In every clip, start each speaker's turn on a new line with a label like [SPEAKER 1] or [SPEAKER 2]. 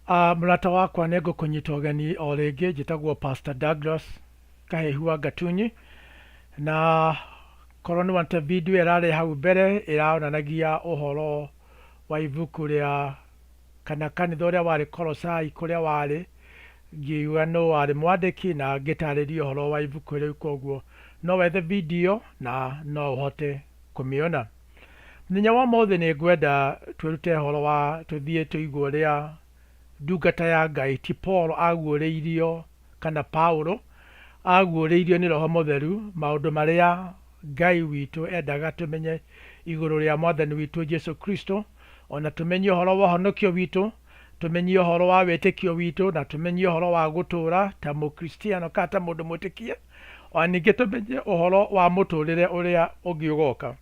[SPEAKER 1] Mũrata wakwa nĩ ngũkũnyita ũgeni o rĩngĩ, njĩtagwo Pastor Douglas Kahĩhua Gatunyi, na korwo nĩ wonete video ĩrarĩ hau mbere ĩronanagia ũhoro wa ibuku rĩa kana kanitha ũrĩa warĩ Kolosai kũrĩa warĩ, ngiuga nũ warĩ mwandĩki na ngĩtarĩria ũhoro wa ibuku rĩu, koguo no wethe video na no ũhote kũmĩona. Mũthenya wa ũmũthĩ nĩ ngwenda twĩrute ũhoro wa tũthiĩ tũigue ũrĩa ndungata ya Ngai ti Paul aguũrĩirio kana Paulo aguũrĩirio nĩ Roho Mũtheru maũndũ marĩa Ngai witũ endaga tũmenye igũrũ rĩa Mwathani witũ Jesu Kristo, ona tũmenye ũhoro wa ũhonokio witũ, tũmenye ũhoro wa wĩtĩkio witũ, na tũmenye ũhoro wa gũtũũra ta mũkristiano kana ta mũndũ mwĩtĩkie, ona ningĩ tũmenye ũhoro wa mũtũũrĩre ũrĩa ũngĩ ũgoka,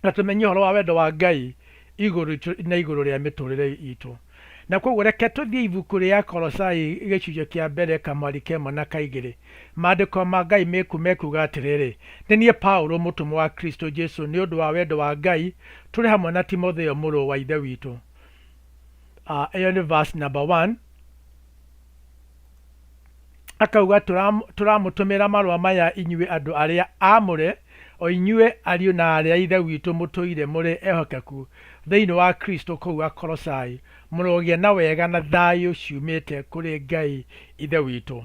[SPEAKER 1] na tũmenye ũhoro wa wendo wa Ngai igũrũ rĩa mĩtũũrĩre itũ. Na koguo reke tũthiĩ ibuku rĩa Kolosai gĩcunjĩ kĩa mbere kamwari kemwe na kaigĩrĩ. Maandĩko ma Ngai mekuga atĩrĩrĩ: nĩ niĩ Paulo mũtũmwo wa Kristo Jesu nĩ ũndũ wa wendo wa Ngai, tũrĩ hamwe na Timotheo mũrũ wa ithe witũ. Ĩyo nĩ verse number 1. Akauga tũramũtũmĩra marũa maya inyuĩ andũ arĩa aamũre, o inyuĩ ariũ na arĩa ithe witũ mũtũire mũrĩ ehokeku thĩinĩ wa Kristo kũu Kolosai, mũrogĩa na wega na thayũ ciumĩte kũrĩ Ngai ithe witũ.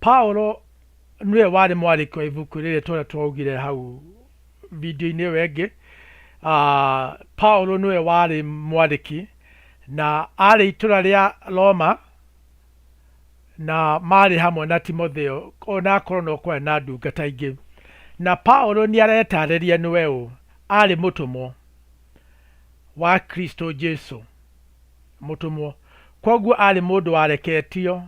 [SPEAKER 1] Paulo nĩwe warĩ mwandĩki wa ibuku rĩrĩ tũrĩa twaugire hau video-inĩ ĩyo ĩngĩ. Paulo nĩwe warĩ mwandĩki na arĩ itũũra rĩa Roma, na marĩ hamwe na Timotheo ona akorwo no kwarĩ na ndungata ingĩ. Na Paulo nĩ aretarĩria nĩwe ũ, arĩ mũtũmwo wa Kristo Jesu, mũtũmwo, koguo arĩ mũndũ wareketio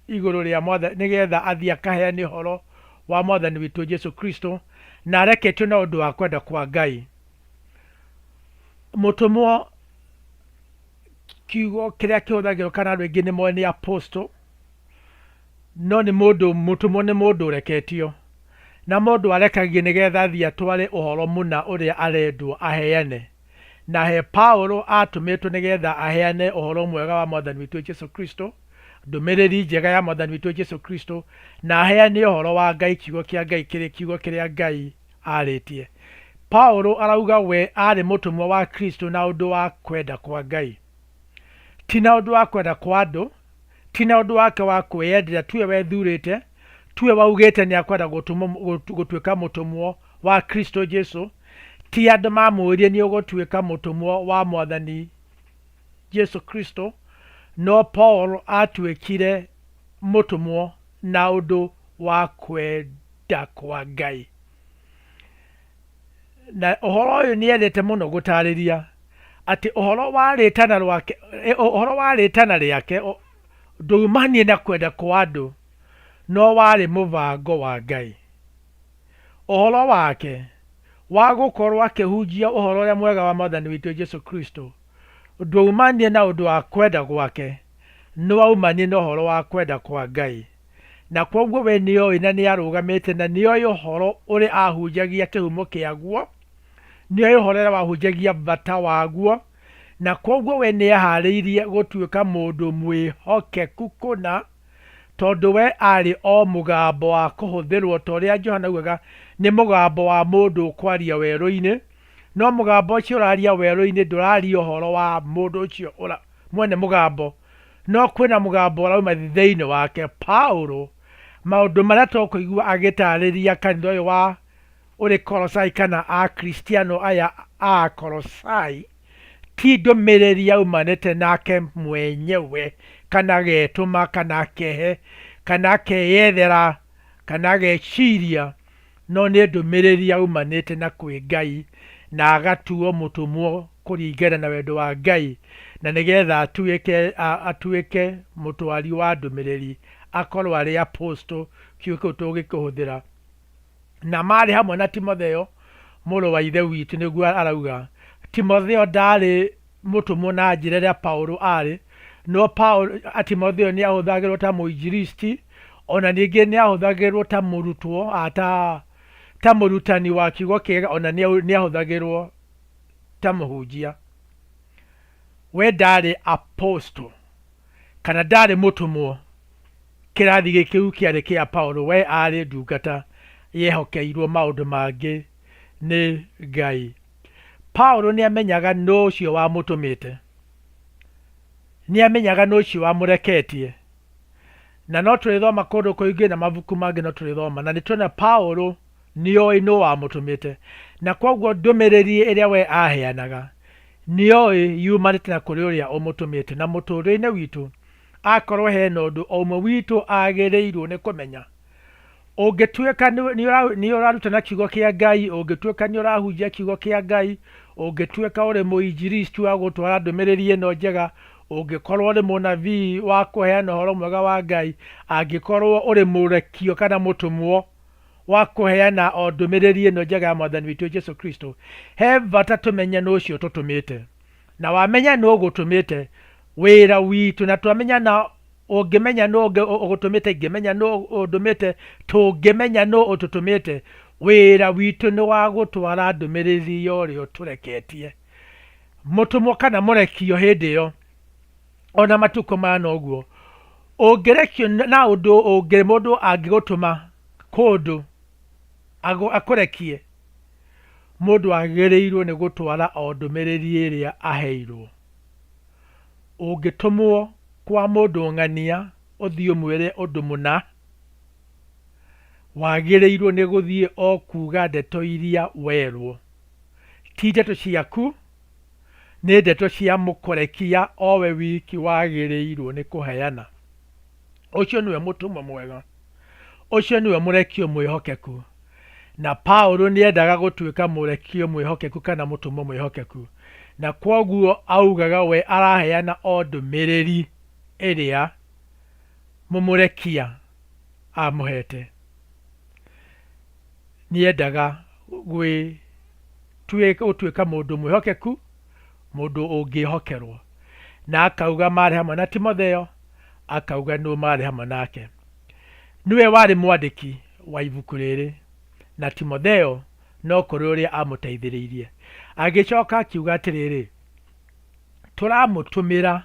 [SPEAKER 1] igũrũ rĩa Mwathani nĩgetha athiĩ akaheane ũhoro wa Mwathani witũ Jesu Kristo, na areketio na ũndũ wa kwenda kwa Ngai. Mũtũmwo kiugo kĩrĩa kĩhũthagĩrwo kana andũ aingĩ nĩmoĩ nĩ apostle, no nĩ mũndũ mũtũmwo nĩ mũndũ ũreketio, na mũndũ arekagio nĩgetha athiĩ atware ũhoro mũna ũrĩa arendwo aheane. Na he Paulo atũmĩtwo nĩgetha aheane ũhoro mwega wa Mwathani witũ Jesu Kristo, ndũmĩrĩri njega ya Mwathani witũ Jesu Kristo, na aheane ũhoro wa Ngai, kiugo kĩa Ngai kĩrĩ kiugo kĩrĩa Ngai arĩtie. Paulo arauga we arĩ mũtũmwo wa Kristo na ũndũ wa kwenda kwa Ngai, ti na ũndũ wa kwenda kwa andũ, ti na ũndũ wake wa kwĩyendera, tiwe wethurĩte, tiwe waugĩte nĩ akwenda gũtuĩka mũtũmwo wa Kristo Jesu, ti andũ mamũũrie nĩ ũgũtuĩka mũtũmwo wa Mwathani Jesu Kristo, no Paul atuĩkire mũtũmwo na ũndũ wa kwenda kwa Ngai. Na ũhoro ũyũ nĩ endete mũno gũtarĩria atĩ ũhoro wa rĩtana rĩake ndũumanie na kwenda kwa andũ, no warĩ mũbango wa Ngai. Ũhoro wake wa gũkorwo akĩhunjia ũhoro ũrĩa mwega wa Mwathani witũ Jesu Kristo ndwaumanie na ũndũ wa kwenda gwake, no waumanie na ũhoro wa kwenda kwa Ngai. Na koguo we nĩoĩ na nĩ arũgamĩte na nĩoĩ ũhoro ũrĩa ahunjagia kĩhumo kĩaguo, nĩoĩ ũhoro ũrĩa wahunjagia bata waguo, na koguo we nĩeharĩirie gũtuĩka mũndũ mwĩhokeku kũna, tondũ we arĩ o mũgambo wa kũhũthĩrwo, ta ũrĩa Johana augaga nĩ mũgambo wa mũndũ ũkwaria werũ-inĩ, no mũgambo ũcio ũraria werũ-inĩ ndũraria ũhoro wa mũndũ ũcio mwene mũgambo, no kwĩna mũgambo ũrauma thĩinĩ wake. Paulo maũndũ marĩa tũkũigua agĩtarĩria kanitha ũyũ wa ũrĩ Kolosai kana akristiano aya a Kolosai, ti ndũmĩrĩri yaumanĩte nake mwenyewe kana getũma kana kehe kana keyethera kana geciria, no nĩ ndũmĩrĩri yaumanĩte na kwĩ Ngai, na agatuo mũtũmwo kũringana na wendo wa Ngai, na nĩgetha atuĩke mũtwari wa ndũmĩrĩri, akorwo arĩ apostle, kiugo kĩu tũgĩkĩhũthĩra. Na marĩ hamwe na Timotheo mũrũ wa ithe witũ, nĩguo arauga Timotheo ndarĩ mũtũmwo na njĩra ĩrĩa Paulo arĩ, no Timotheo nĩ ahũthagĩrwo ta mũinjilisti, ona ningĩ nĩ ahũthagĩrwo ta mũrutwo, ta mũrutani wa kiugo kĩega, ona nĩ ahũthagĩrwo ta mũhunjia. we ndarĩ apostle kana ndarĩ mũtũmwo kĩrathi gĩkĩu kĩarĩ kĩa Paulo, we arĩ ndungata yehokeirwo maũndũ mangĩ nĩ Ngai. Paulo nĩamenyaga nũ ũcio wamũtũmĩte, nĩamenyaga nũ ũcio wamũreketie, na no tũrĩthoma kũndũ kũingĩ na mabuku mangĩ no tũrĩthoma, na nĩtuona Paulo nĩoĩ nũ wamũtũmĩte, na koguo ndũmĩrĩri ĩrĩa we aheanaga nĩoĩ yumanĩte na kũrĩ ũrĩa ũmũtũmĩte. Na mũtũũrĩre-inĩ witũ akorwo hena ũndũ o ũmwe witũ agĩrĩirwo nĩ kũmenya, ũngĩtuĩka nĩ ũrarutana kiugo kĩa Ngai, ũngĩtuĩka nĩ ũrahunjia kiugo kĩa Ngai, ũngĩtuĩka ũrĩ mũinjilisti wa gũtwara ndũmĩrĩri ĩno njega, ũngĩkorwo ũrĩ mũnabii wa kũheana ũhoro mwega wa Ngai, angĩkorwo ũrĩ mũrekio kana mũtũmwo wa kũheana o ndũmĩrĩri ĩno njega ya Mwathani witũ Jesu Kristo, he bata tũmenye nũ ũcio tũtũmĩte. Na wamenya nũ ũgũtũmĩte, wĩra witũ, na twamenya na ũngĩmenya nũ ũgũtũmĩte, ingĩmenya nũ ũndũmĩte, tũngĩmenya nũ ũtũtũmĩte, wĩra witũ nĩ wa gũtwara ndũmĩrĩri ya ũrĩa ũtũreketie. Mũtũmwo kana mũrekio hĩndĩ ĩyo, ona matukũ maya noguo, ũngĩrekio na ũndũ ũngĩ mũndũ angĩgũtũma kũndũ akũrekie, mũndũ agĩrĩirwo nĩ gũtwara o ndũmĩrĩri ĩrĩa aheirwo. Ũngĩtũmwo kwa mũndũ ng'ania ũthiĩ ũmwĩre ũndũ mũna, wagĩrĩirwo nĩ gũthiĩ o kuga ndeto iria werwo, ti ndeto ciaku, nĩ ndeto cia mũkũrekia o we wiki wagĩrĩirwo nĩ kũheana. Ũcio nĩwe mũtũmwo mwega, ũcio nĩwe mũrekio mwĩhokeku. Na Paulo nĩendaga gũtuĩka mũrekio mwĩhokeku kana mũtũmwo mwĩhokeku, na kwoguo augaga we araheana o ndũmĩrĩri ĩrĩa mũmũrekia amũhete. Nĩendaga gũtuĩka mũndũ mwĩhokeku, mũndũ ũngĩhokerwo, na akauga marĩ hamwe na Timotheo, akauga nũ marĩ hamwe nake. Nĩwe warĩ mwandĩki wa ibuku rĩrĩ, na Timotheo no kũrĩ ũrĩa amũteithĩrĩirie. Agĩcoka akiuga atĩrĩrĩ, tũramũtũmĩra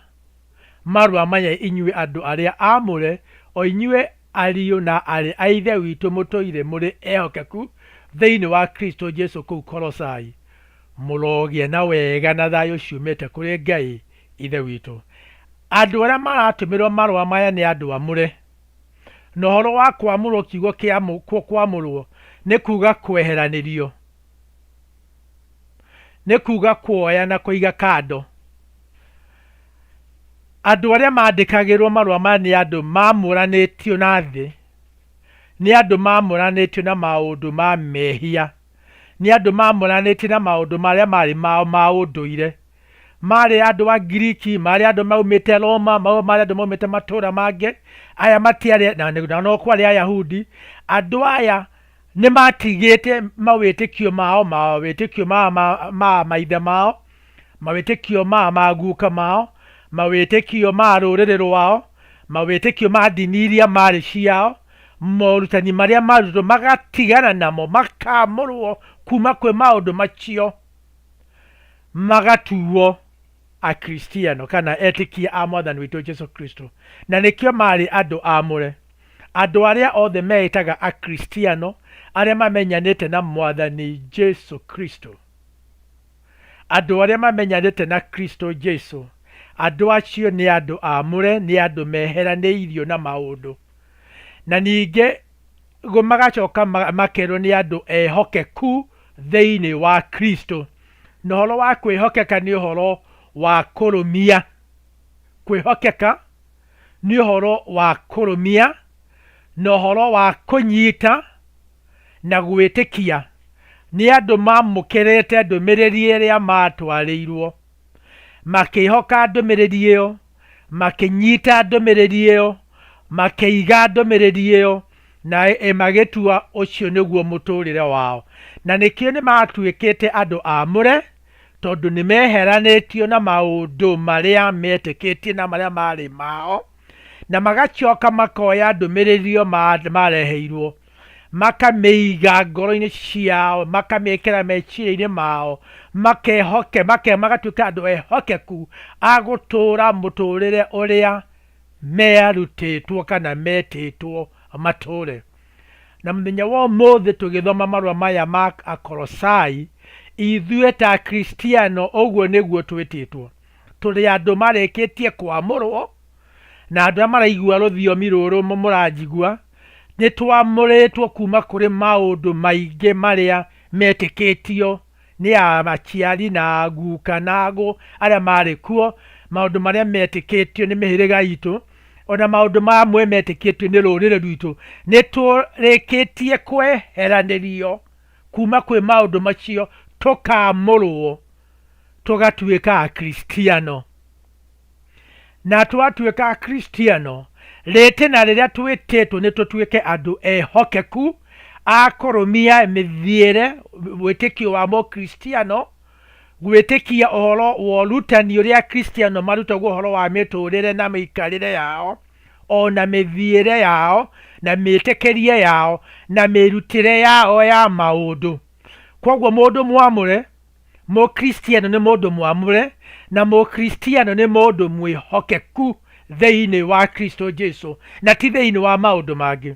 [SPEAKER 1] marũa maya inyuĩ andũ arĩa amũre, o inyuĩ ariũ na arĩ a ithe witũ mũtũire mũrĩ ehokeku thĩinĩ wa Kristo Jesu kũu Kolosai, mũrogĩa na wega na thayũ ciumĩte kũrĩ Ngai ithe witũ. Andũ arĩa maratũmĩrwo marũa maya nĩ andũ amũre, na ũhoro wa kwamũrwo kiugo kĩa kwamũrwo nĩ kuga kweheranĩrio, nĩ kuga kuoya na kũiga kando. Andũ arĩa mandĩkagĩrwo marũa maya nĩ andũ mamũranĩtio na thĩ, nĩ andũ mamũranĩtio na maũndũ ma mehia, nĩ andũ mamũranĩtio na maũndũ marĩa marĩ mao ma ũndũire, marĩ andũ a Giriki, marĩ andũ maumĩte Roma, marĩ andũ maumĩte matũũra mangĩ, aya matiarĩ na no kwarĩ Ayahudi. Andũ aya nĩ matigĩte mawĩtĩkio mao, mawĩtĩkio ma maithe mao, mawĩtĩkio ma maguka mao, mawĩtĩkio ma rũrĩrĩ rwao, mawĩtĩkio ma ndini iria marĩ ciao, morutani marĩa marutwo magatigana namo, makamũrwo kuma kwĩ maũndũ macio, magatuo akristiano kana etikia a Mwathani witũ Jesu Kristo. Na nĩkĩo marĩ andũ amũre, andũ arĩa othe meĩtaga akristiano, arĩa mamenyanĩte na Mwathani Jesu Kristo, andũ arĩa mamenyanĩte na Kristo Jesu, andũ acio nĩ andũ amũre, nĩ andũ meheranĩirio na maũndũ, na ningĩ magacoka makerwo nĩ andũ ehokeku thĩinĩ wa Kristo. Na ũhoro wa kwĩhokeka nĩ ũhoro wa kũrũmia, kwĩhokeka nĩ ũhoro wa kũrũmia, na ũhoro wa kũnyita na gwĩtĩkia. Nĩ andũ mamũkĩrĩte ndũmĩrĩri ĩrĩa matwarĩirwo, makĩhoka ndũmĩrĩri ĩyo, makĩnyita ndũmĩrĩri ĩyo, makĩiga ndũmĩrĩri ĩyo, na magĩtua ũcio nĩguo mũtũũrĩre wao. Na nĩkĩo nĩ matuĩkĩte andũ amũre, tondũ nĩ meheranĩtio na maũndũ marĩa metĩkĩtie na marĩa marĩ mao, na magacoka makoya ndũmĩrĩri ĩyo mareheirwo, makameiga ngoro-inĩ ciao, makamĩkĩra meciria-inĩ mao, magatuĩka andũ ehokeku a gũtũũra mũtũũrĩre ũrĩa merutĩtwo kana metĩtwo matũũre. Na mũthenya wa ũmũthĩ tũgĩthoma marũa maya ma Akolosai, ithuĩ ta Kristiano ũguo nĩguo twĩtĩtwo. Tũrĩ andũ marĩkĩtie kwamũrwo, na andũ arĩa maraigua rũthiomi rũrũ mũranjigua, nĩ twamũrĩtwo kuma kũrĩ maũndũ maingĩ marĩa metĩkĩtio nĩ aciari na guka na agũ arĩa marĩ kuo, maũndũ marĩa metĩkĩtio nĩ mĩhĩrĩga itũ, ona maũndũ mamwe metĩkĩtio nĩ rũrĩrĩ rwitũ. Nĩ tũrĩkĩtie kweheranĩrio kuma kwĩ maũndũ macio, tũkamũrwo tũgatuĩka Akristiano. Na twatuĩka Akristiano, rĩtĩna rĩrĩa twĩtĩtwo nĩ tũtuĩke andũ ehokeku a kũrũmia mĩthiĩre wĩtĩkio wa Mũkristiano, gwĩtĩkia ũhoro wa ũrutani ũrĩa Akristiano marutagwo ũhoro wa mĩtũũrĩre na mĩikarĩre yao, ona mĩthiĩre yao na mĩtĩkĩrie yao na mĩrutĩre yao ya maũndũ. Koguo mũndũ mwamũre, Mũkristiano nĩ mũndũ mwamũre, na Mũkristiano nĩ mũndũ mwĩhokeku thĩinĩ wa Kristo Jesu, na ti thĩinĩ wa maũndũ mangĩ.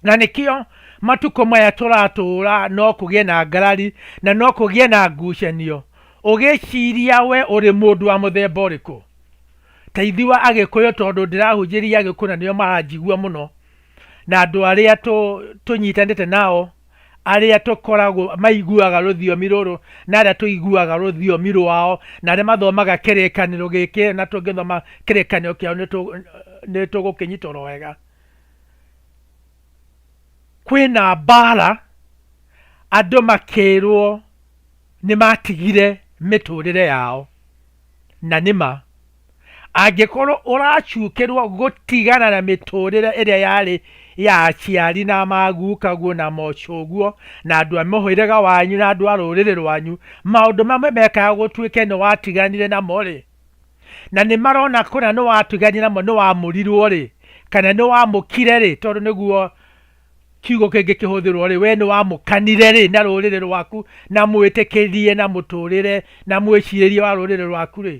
[SPEAKER 1] Na nĩkĩo matukũ maya tũratũũra no kũgĩe na ngarari na no kũgĩe na ngucanio. Ũgĩciria we ũrĩ mũndũ wa mũthemba ũrĩkũ? Ta ithuĩ wa Agĩkũyũ, tondũ ndĩrahunjĩria Agĩkũyũ na nĩo maranjigua mũno, na andũ arĩa tũnyitanĩte nao, arĩa tũkoragwo maiguaga rũthiomi rũrũ na arĩa tũiguaga rũthiomi rwao, na arĩa mathomaga kĩrĩkanĩro gĩkĩ na tũngĩthoma kĩrĩkanĩro kĩao nĩ tũgũkĩnyitwo wega. Kwĩna mbara, andũ makĩrwo nĩ matigire mĩtũũrĩre yao, na nĩma angĩkorwo ũracukĩrwo gũtigana na mĩtũũrĩre ĩrĩa yarĩ ya aciari na magukaguo na macũguo na andũ a mũhĩrĩga wanyu na andũ a rũrĩrĩ rwanyu, maũndũ mamwe mekaga gũtuĩke nĩ watiganire namo rĩ, na nĩ marona kũrĩa nĩ watiganire namo, nĩ wamũrirwo rĩ, kana nĩ wamũkire rĩ, tondũ nĩguo kiugo kĩngĩ kĩhũthĩrwo rĩ, we nĩ wamũkanire rĩ na rũrĩrĩ rwaku, na mwĩtĩkĩrie na mũtũũrĩre na mwĩcirĩrie wa rũrĩrĩ rwaku rĩ,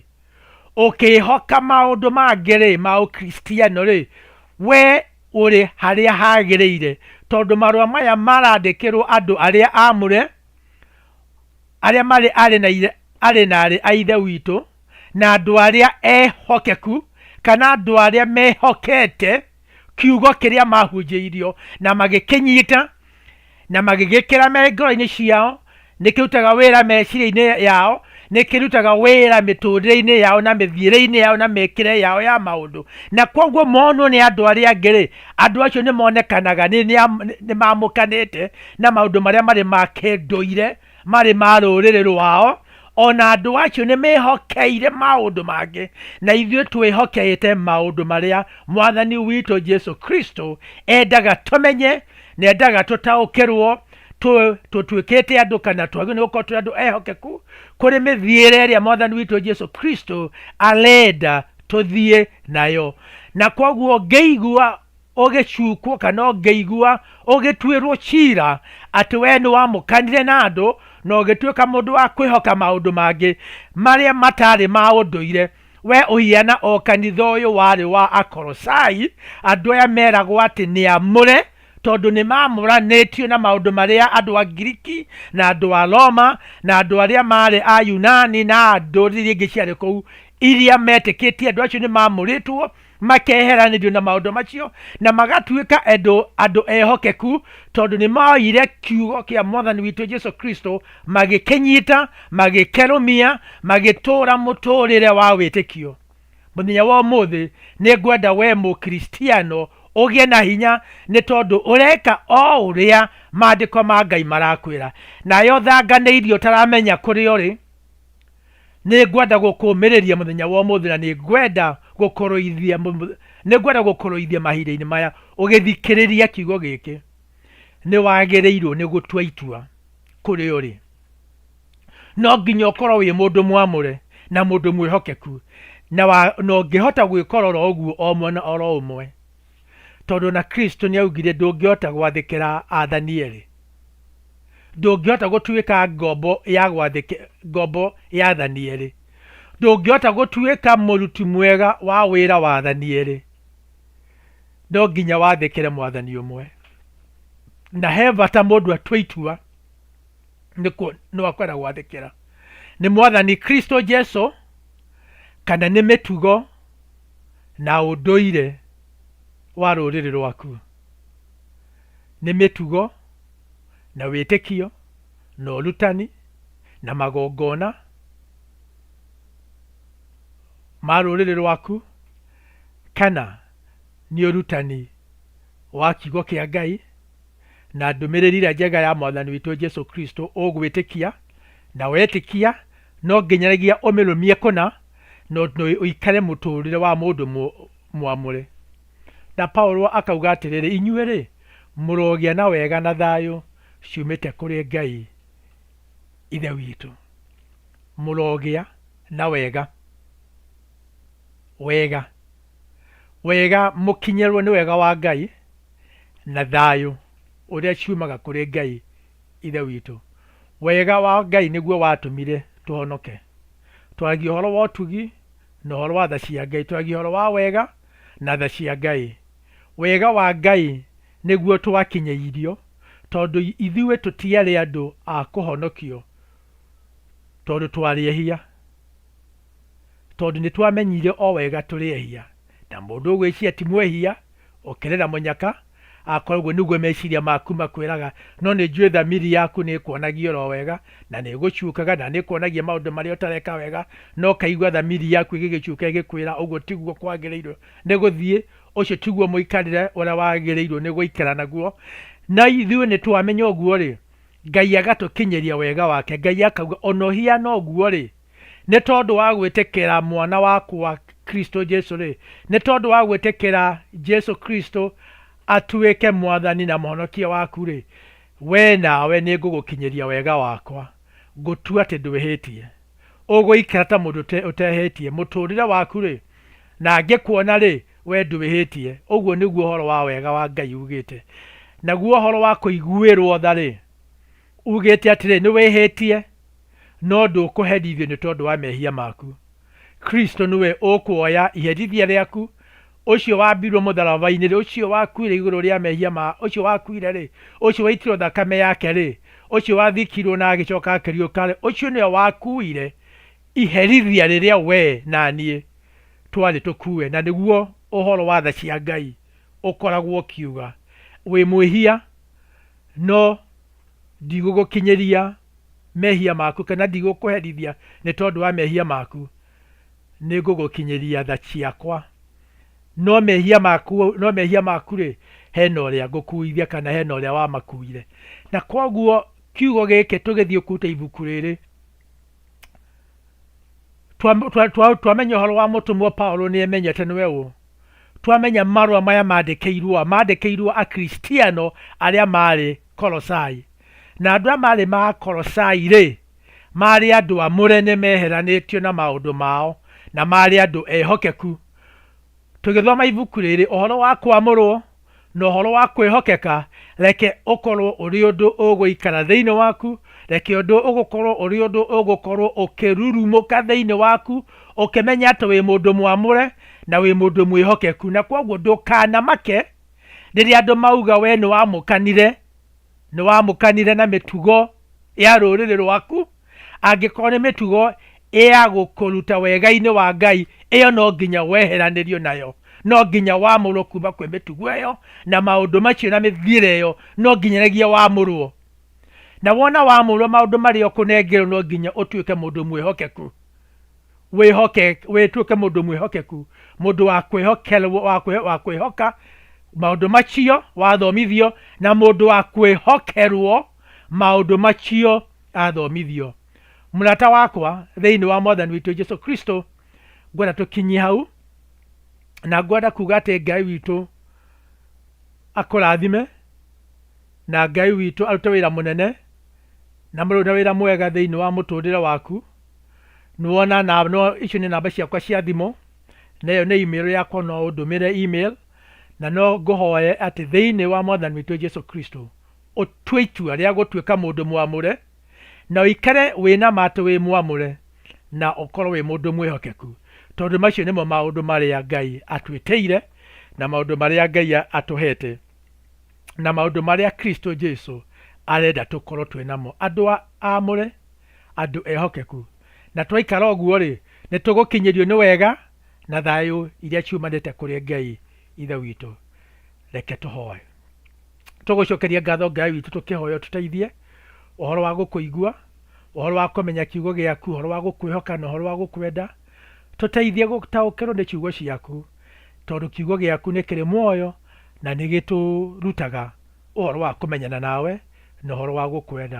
[SPEAKER 1] ũkĩhoka maũndũ mangĩ rĩ, ma Ũkristiano rĩ, we ũrĩ harĩa hagĩrĩire, tondũ marũa maya marandĩkĩrwo andũ arĩa amũre, arĩa arĩ na arĩ a ithe witũ, na andũ arĩa ehokeku, kana andũ arĩa mehokete kiugo kĩrĩa mahunjĩirio na magĩkĩnyita na magĩgĩkĩra ngoro-inĩ ciao, nĩ kĩrutaga wĩra meciria-inĩ yao, nĩ kĩrutaga wĩra mĩtũũrĩre-inĩ yao na mĩthiĩre-inĩ yao na mĩkĩre yao ya maũndũ. Na koguo monwo nĩ andũ arĩa angĩ rĩ, andũ acio nĩ monekanaga nĩ mamũkanĩte na maũndũ marĩa marĩ ma kĩndũire, marĩ ma rũrĩrĩ rwao, ona andũ acio nĩ mehokeire maũndũ mangĩ, na ithuĩ twĩhokeite maũndũ marĩa Mwathani witũ Jesu Kristo endaga tũmenye, na endaga tũtaũkĩrwo, tũtuĩkĩte andũ kana twagĩrĩirwo nĩ gũkorwo tũrĩ andũ ehokeku kũrĩ mĩthiĩre ĩrĩa Mwathani witũ Jesu Kristo arenda tũthiĩ nayo. Na koguo ngĩigua ũgĩcukwo kana ngĩigua ũgĩtuĩrwo cira atĩ we nĩ wamũkanire na andũ na ũgĩtuĩka mũndũ wa kwĩhoka maũndũ mangĩ marĩa matarĩ ma ũndũire, we ũhiana o kanitha ũyũ warĩ wa Akolosai, andũ aya meragwo atĩ nĩ amũre, tondũ nĩ mamũranĩtio na maũndũ marĩa andũ a Ngiriki na andũ a Roma na andũ arĩa marĩ a Yunani na ndũrĩrĩ ingĩ ciarĩ kũu iria metĩkĩtie. Andũ acio nĩ mamũrĩtwo makeheranĩrio na maũndũ macio na magatuĩka andũ ehokeku, tondũ nĩ moire kiugo kĩa Mwathani witũ Jesu Kristo, magĩkĩnyita, magĩkĩrũmia, magĩtũũra mũtũũrĩre wa wĩtĩkio. Mũthenya wa ũmũthĩ nĩ ngwenda we Mũkristiano ũgĩe na hinya, nĩ tondũ ũreka o ũrĩa maandĩko ma Ngai marakwĩra. Nayo thanganĩirio taramenya kũrĩa ũrĩ, nĩ ngwenda gũkũũmĩrĩria mũthenya wa ũmũthĩ, na nĩ ngwenda gũkũrũithia mahinda-inĩ maya ũgĩthikĩrĩria kiugo gĩkĩ. Nĩ wagĩrĩirwo nĩ gũtua itua kũrĩa ũrĩ. No nginya ũkorwo wĩ mũndũ mwamũre na mũndũ mwĩhokeku, na ũngĩhota gwĩkorora ũguo o mwena oro ũmwe, tondu na Kristo ni augire ndungihota gwathikira athani eri, ndungihota gutuika ngombo ya athani eri, ndungihota gutuika muruti mwega wa wira wa athani eri, no nginya wathikire mwathani umwe. Na he bata mundu atua itua no akwenda gwathikira ni mwathani Kristo Jesu kana ni mitugo na unduire wa ruriri rwaku, ni mitugo na witikio na urutani na magongona ma ruriri rwaku, kana ni urutani wa kiugo kia Ngai na ndumiriri iria njega ya mwathani witu Jesu Kristo ugwitikia na wetikia no nginyaragia umirumie kuna no uikare muturire wa mundu mwamure. Na Paulo akauga atiriri, inyuĩ murogia na wega na thayu ciumite kuri Ngai ithe witu. Murogia na wega mukinyerwo ni wega wa Ngai na thayu uria ciumaga kuri Ngai ithe witu. Wega wa Ngai niguo watumire tuhonoke. Twaragia uhoro wa utugi na uhoro wa tha cia Ngai, twaragia uhoro wa wega na tha cia Ngai. Wega wa Ngai niguo twakinyeirio tondu ithuĩ tutiarĩ andu a kuhonokio tondu twarĩ ehia, tondu nĩ twamenyire o wega tũrĩ ehia. Na mundu ũgwĩciria ti mwehia ũkĩrera mũnyaka akoragwo niguo meciria maku makwĩraga, no nĩ njũĩ thamiri yaku nĩ ĩkuonagia oro wega na nĩ ĩgũcukaga na nĩ ĩkuonagia maũndũ marĩa ũtareka wega, no kaigua thamiri yaku ĩgĩgĩcuka ĩgĩkwĩra ũguo tiguo kwagĩrĩirwo nĩ gũthiĩ, ũcio tiguo mũikarĩre ũrĩa wagĩrĩirwo nĩ gũikara naguo. Na ithuĩ nĩ twamenya ũguo Ngai agatũkinyeria wega wake. Ngai akauga ona ũhiana ũguo nĩ tondũ wa gwĩtĩkĩra mwana waku wa Kristo Jesu nĩ tondũ wa gwĩtĩkĩra Jesu Kristo atuĩke mwathani na mũhonokia waku we nawe nĩ ngũgũkinyeria wega wakwa, ngũtua atĩ ndwĩhĩtie, ũgũikara ta mũndũ ũtehĩtie mũtũrĩre waku na ngĩkuona we ndwĩhĩtie. Ũguo nĩguo ũhoro wa wega wa Ngai ugĩte. Naguo ũhoro wa kũiguĩrwo tha ugĩte atĩrĩ nĩ wĩhĩtie no ndũkũherithio nĩ tondũ wa mehia maku. Kristo nĩwe ũkuoya iherithia rĩaku, ũcio wambirwo mũtharaba-inĩ ũcio wakuire igũrũ rĩa mehia ma ũcio wakuire ũcio waitirwo thakame yake ũcio wathikirwo na agĩcoka akĩriũka ũcio nĩwe wakuire iherithia rĩrĩa we na niĩ twarĩ tũkue. Na nĩguo ũhoro wa tha cia Ngai ũkoragwo ũkiuga, wĩ mwĩhia no ndigũgũkinyeria mehia maku kana ndigũkũherithia nĩ tondũ wa mehia maku, nĩ ngũgũkinyeria tha ciakwa. No mehia maku hena ũrĩa ngũkuithia kana hena ũrĩa wamakuire. Na koguo kiugo gĩkĩ tũgĩthiĩ kũruta ibuku rĩrĩ twamenya ũhoro wa mũtũmwo Paulo nĩ emenyete nĩwe ũ, twamenya marũa maya mandĩkĩirwo akristiano arĩa marĩ Kolosai. Na andũ arĩa marĩ ma Kolosai marĩ andũ amũre nĩ meheranĩtio na maũndũ mao na marĩ andũ ehokeku. Tũgĩthoma ibuku rĩrĩ ũhoro wa kwamũrwo na ũhoro wa kwĩhokeka, reke ũkorwo ũrĩ ũndũ ũgũikara thĩinĩ waku, reke ũndũ ũgũkorwo ũrĩ ũndũ ũgũkorwo ũkĩrurumũka thĩinĩ waku, ũkĩmenya atĩ wĩ mũndũ mwamũre na wĩ mũndũ mwĩhokeku. Na koguo ndũkanamake rĩrĩa andũ mauga we nĩ wamũkanire na mĩtugo ya rũrĩrĩ rwaku. Angĩkorwo nĩ mĩtugo ya gũkũruta wega-inĩ wa Ngai, ĩyo no nginya weheranĩrio nayo, no nginya wamũrwo kuma kwĩ mĩtugo ĩyo na maũndũ macio na mĩthiĩre ĩyo no nginyaragia wamũrwo. Na wona wamũrwo maũndũ marĩa ũkũnengerwo no nginya ũtuĩke mũndũ mwĩhokeku, wĩtuĩke mũndũ mwĩhokeku, mũndũ wa kwĩhoka maũndũ macio wathomithio, na mũndũ wa kwĩhokerwo maũndũ macio athomithio. Mũrata wakwa thĩinĩ wa mwathani witũ Jesu Kristo, ngwenda tũkinyie hau na ngwenda kuga atĩ Ngai witũ akũrathime na Ngai witũ arute wĩra mũnene na mũrute wĩra mwega thĩinĩ wa mũtũrĩre waku. Nĩwona no icio nĩ namba ciakwa cia thimũ, na ĩyo nĩ email yakwa, no ũndũmĩre email na no ngũhoye atĩ thĩinĩ wa mwathani witũ Jesu Kristo ũtue itua rĩa gũtuĩka mũndũ mwamũre, na ũikare wĩna matũ wĩ mwamũre, na ũkorwo wĩ mũndũ mwĩhokeku, tondũ macio nĩmo maũndũ marĩa Ngai atwĩtĩire, na maũndũ marĩa Ngai atũhete, na maũndũ marĩa Kristo Jesu arenda tũkorwo twĩnamo, andũ amũre, andũ ehokeku. Na twaikara ũguo rĩ, nĩ tũgũkinyĩrio nĩ wega na thayũ iria ciumanĩte kũrĩ Ngai ithe witũ. Reke tũhoe. Tũgũcokeria ngatho Ngai witũ tũkĩhoya tũteithie ũhoro wa gũkũigua, ũhoro wa kũmenya kiugo gĩaku, ũhoro wa gũkwĩhoka na ũhoro wa gũkwenda. Tũteithie gũtaũkĩrwo nĩ kiugo ciaku, tondũ kiugo gĩaku nĩ kĩrĩ muoyo na nĩ gĩtũrutaga ũhoro wa kũmenyana nawe na ũhoro wa gũkwenda.